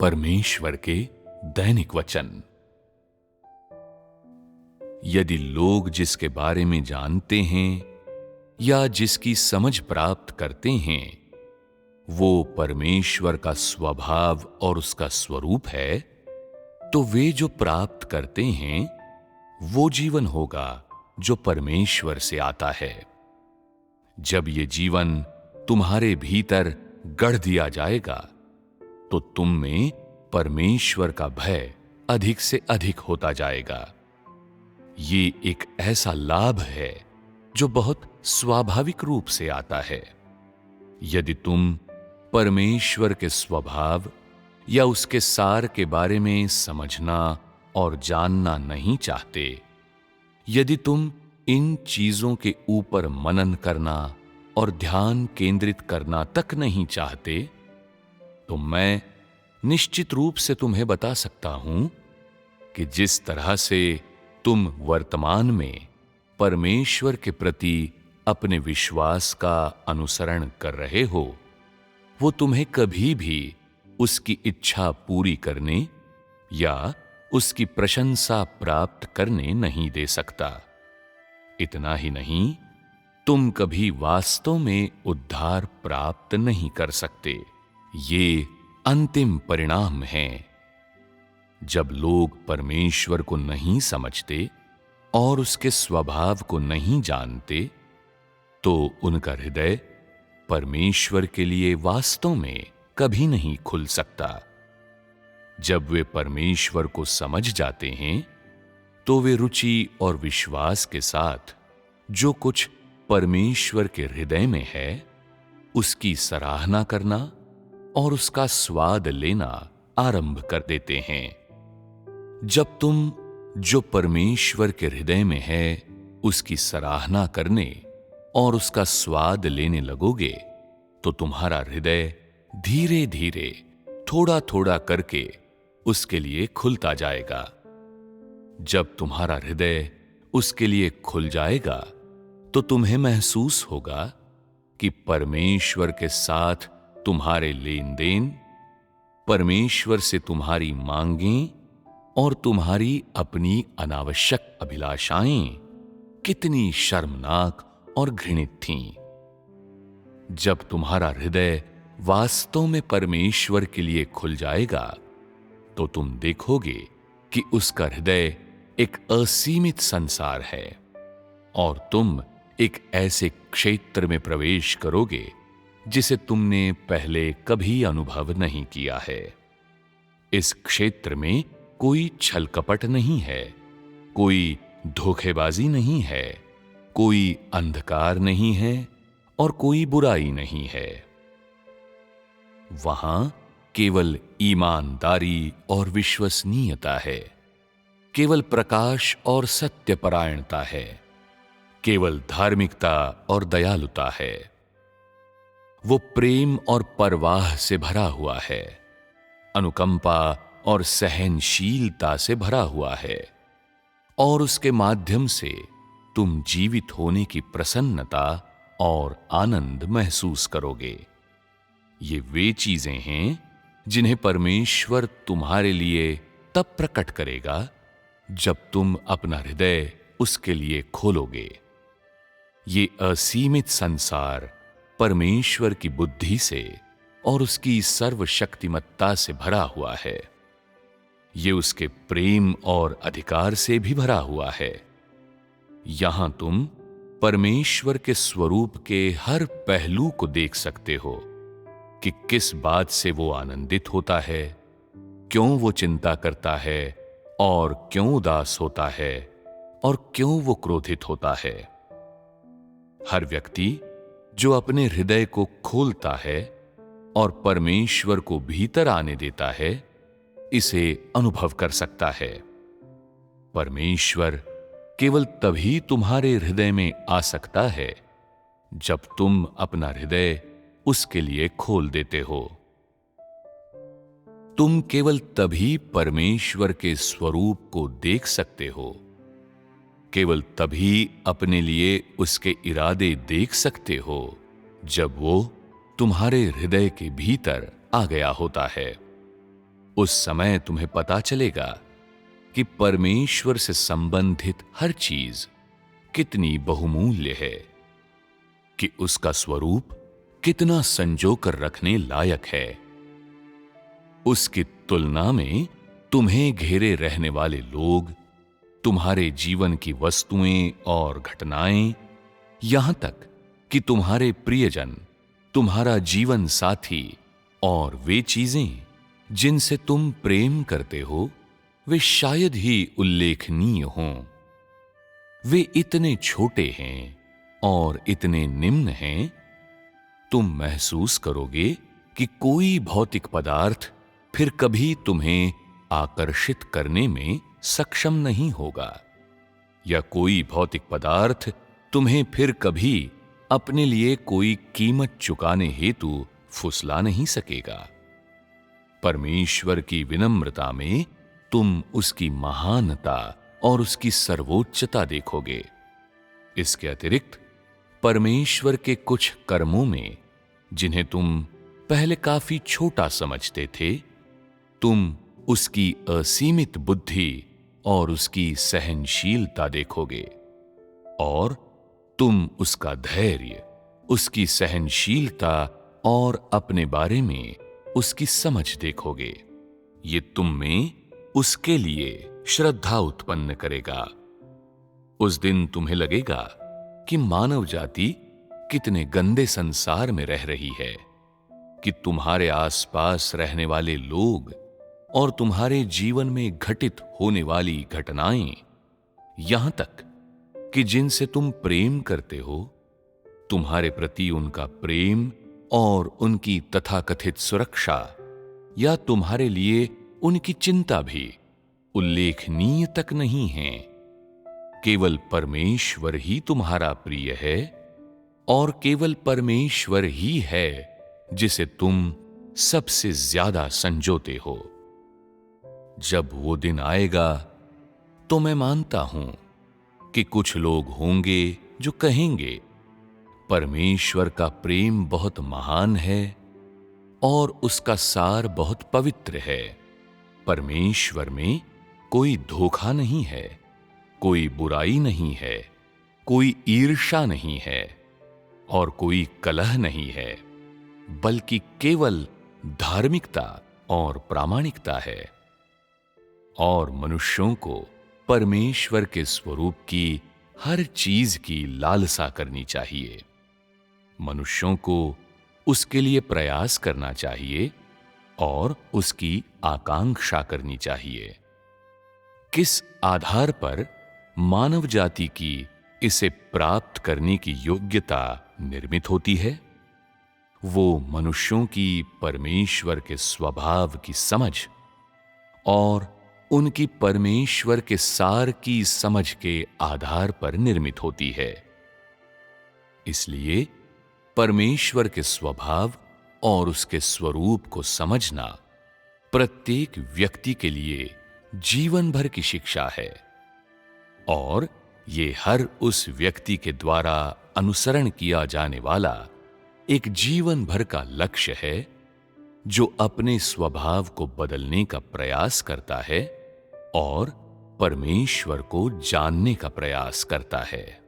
परमेश्वर के दैनिक वचन। यदि लोग जिसके बारे में जानते हैं या जिसकी समझ प्राप्त करते हैं वो परमेश्वर का स्वभाव और उसका स्वरूप है, तो वे जो प्राप्त करते हैं वो जीवन होगा जो परमेश्वर से आता है। जब ये जीवन तुम्हारे भीतर गढ़ दिया जाएगा तो तुम में परमेश्वर का भय अधिक से अधिक होता जाएगा। ये एक ऐसा लाभ है जो बहुत स्वाभाविक रूप से आता है। यदि तुम परमेश्वर के स्वभाव या उसके सार के बारे में समझना और जानना नहीं चाहते, यदि तुम इन चीजों के ऊपर मनन करना और ध्यान केंद्रित करना तक नहीं चाहते, तो मैं निश्चित रूप से तुम्हें बता सकता हूं कि जिस तरह से तुम वर्तमान में परमेश्वर के प्रति अपने विश्वास का अनुसरण कर रहे हो, वो तुम्हें कभी भी उसकी इच्छा पूरी करने या उसकी प्रशंसा प्राप्त करने नहीं दे सकता। इतना ही नहीं, तुम कभी वास्तव में उद्धार प्राप्त नहीं कर सकते। ये अंतिम परिणाम है। जब लोग परमेश्वर को नहीं समझते और उसके स्वभाव को नहीं जानते, तो उनका हृदय परमेश्वर के लिए वास्तव में कभी नहीं खुल सकता। जब वे परमेश्वर को समझ जाते हैं, तो वे रुचि और विश्वास के साथ जो कुछ परमेश्वर के हृदय में है, उसकी सराहना करना और उसका स्वाद लेना आरंभ कर देते हैं। जब तुम जो परमेश्वर के हृदय में है उसकी सराहना करने और उसका स्वाद लेने लगोगे, तो तुम्हारा हृदय धीरे धीरे थोड़ा थोड़ा करके उसके लिए खुलता जाएगा। जब तुम्हारा हृदय उसके लिए खुल जाएगा, तो तुम्हें महसूस होगा कि परमेश्वर के साथ तुम्हारे लेन देन, परमेश्वर से तुम्हारी मांगें और तुम्हारी अपनी अनावश्यक अभिलाषाएं कितनी शर्मनाक और घृणित थीं। जब तुम्हारा हृदय वास्तव में परमेश्वर के लिए खुल जाएगा, तो तुम देखोगे कि उसका हृदय एक असीमित संसार है और तुम एक ऐसे क्षेत्र में प्रवेश करोगे जिसे तुमने पहले कभी अनुभव नहीं किया है। इस क्षेत्र में कोई छल कपट नहीं है, कोई धोखेबाजी नहीं है, कोई अंधकार नहीं है और कोई बुराई नहीं है। वहां केवल ईमानदारी और विश्वसनीयता है, केवल प्रकाश और सत्यपरायणता है, केवल धार्मिकता और दयालुता है। वो प्रेम और परवाह से भरा हुआ है, अनुकंपा और सहनशीलता से भरा हुआ है, और उसके माध्यम से तुम जीवित होने की प्रसन्नता और आनंद महसूस करोगे। ये वे चीजें हैं जिन्हें परमेश्वर तुम्हारे लिए तब प्रकट करेगा जब तुम अपना हृदय उसके लिए खोलोगे। ये असीमित संसार परमेश्वर की बुद्धि से और उसकी सर्वशक्तिमत्ता से भरा हुआ है। ये उसके प्रेम और अधिकार से भी भरा हुआ है। यहां तुम परमेश्वर के स्वरूप के हर पहलू को देख सकते हो कि किस बात से वो आनंदित होता है, क्यों वो चिंता करता है और क्यों उदास होता है और क्यों वो क्रोधित होता है। हर व्यक्ति जो अपने हृदय को खोलता है और परमेश्वर को भीतर आने देता है, इसे अनुभव कर सकता है। परमेश्वर केवल तभी तुम्हारे हृदय में आ सकता है जब तुम अपना हृदय उसके लिए खोल देते हो। तुम केवल तभी परमेश्वर के स्वरूप को देख सकते हो, केवल तभी अपने लिए उसके इरादे देख सकते हो जब वो तुम्हारे हृदय के भीतर आ गया होता है। उस समय तुम्हें पता चलेगा कि परमेश्वर से संबंधित हर चीज कितनी बहुमूल्य है, कि उसका स्वरूप कितना संजो कर रखने लायक है। उसकी तुलना में तुम्हें घेरे रहने वाले लोग, तुम्हारे जीवन की वस्तुएं और घटनाएं, यहां तक कि तुम्हारे प्रियजन, तुम्हारा जीवन साथी और वे चीजें जिनसे तुम प्रेम करते हो, वे शायद ही उल्लेखनीय हों। वे इतने छोटे हैं और इतने निम्न हैं, तुम महसूस करोगे कि कोई भौतिक पदार्थ फिर कभी तुम्हें आकर्षित करने में सक्षम नहीं होगा, या कोई भौतिक पदार्थ तुम्हें फिर कभी अपने लिए कोई कीमत चुकाने हेतु फुसला नहीं सकेगा। परमेश्वर की विनम्रता में तुम उसकी महानता और उसकी सर्वोच्चता देखोगे। इसके अतिरिक्त परमेश्वर के कुछ कर्मों में, जिन्हें तुम पहले काफी छोटा समझते थे, तुम उसकी असीमित बुद्धि और उसकी सहनशीलता देखोगे, और तुम उसका धैर्य, उसकी सहनशीलता और अपने बारे में उसकी समझ देखोगे। ये तुम में उसके लिए श्रद्धा उत्पन्न करेगा। उस दिन तुम्हें लगेगा कि मानव जाति कितने गंदे संसार में रह रही है, कि तुम्हारे आसपास रहने वाले लोग और तुम्हारे जीवन में घटित होने वाली घटनाएं, यहां तक कि जिनसे तुम प्रेम करते हो, तुम्हारे प्रति उनका प्रेम और उनकी तथाकथित सुरक्षा या तुम्हारे लिए उनकी चिंता भी उल्लेखनीय तक नहीं है। केवल परमेश्वर ही तुम्हारा प्रिय है, और केवल परमेश्वर ही है जिसे तुम सबसे ज्यादा संजोते हो। जब वो दिन आएगा तो मैं मानता हूं कि कुछ लोग होंगे जो कहेंगे, परमेश्वर का प्रेम बहुत महान है और उसका सार बहुत पवित्र है। परमेश्वर में कोई धोखा नहीं है, कोई बुराई नहीं है, कोई ईर्ष्या नहीं है और कोई कलह नहीं है, बल्कि केवल धार्मिकता और प्रामाणिकता है। और मनुष्यों को परमेश्वर के स्वरूप की हर चीज की लालसा करनी चाहिए। मनुष्यों को उसके लिए प्रयास करना चाहिए और उसकी आकांक्षा करनी चाहिए। किस आधार पर मानव जाति की इसे प्राप्त करने की योग्यता निर्मित होती है? वो मनुष्यों की परमेश्वर के स्वभाव की समझ और उनकी परमेश्वर के सार की समझ के आधार पर निर्मित होती है। इसलिए परमेश्वर के स्वभाव और उसके स्वरूप को समझना प्रत्येक व्यक्ति के लिए जीवन भर की शिक्षा है, और ये हर उस व्यक्ति के द्वारा अनुसरण किया जाने वाला एक जीवन भर का लक्ष्य है जो अपने स्वभाव को बदलने का प्रयास करता है और परमेश्वर को जानने का प्रयास करता है।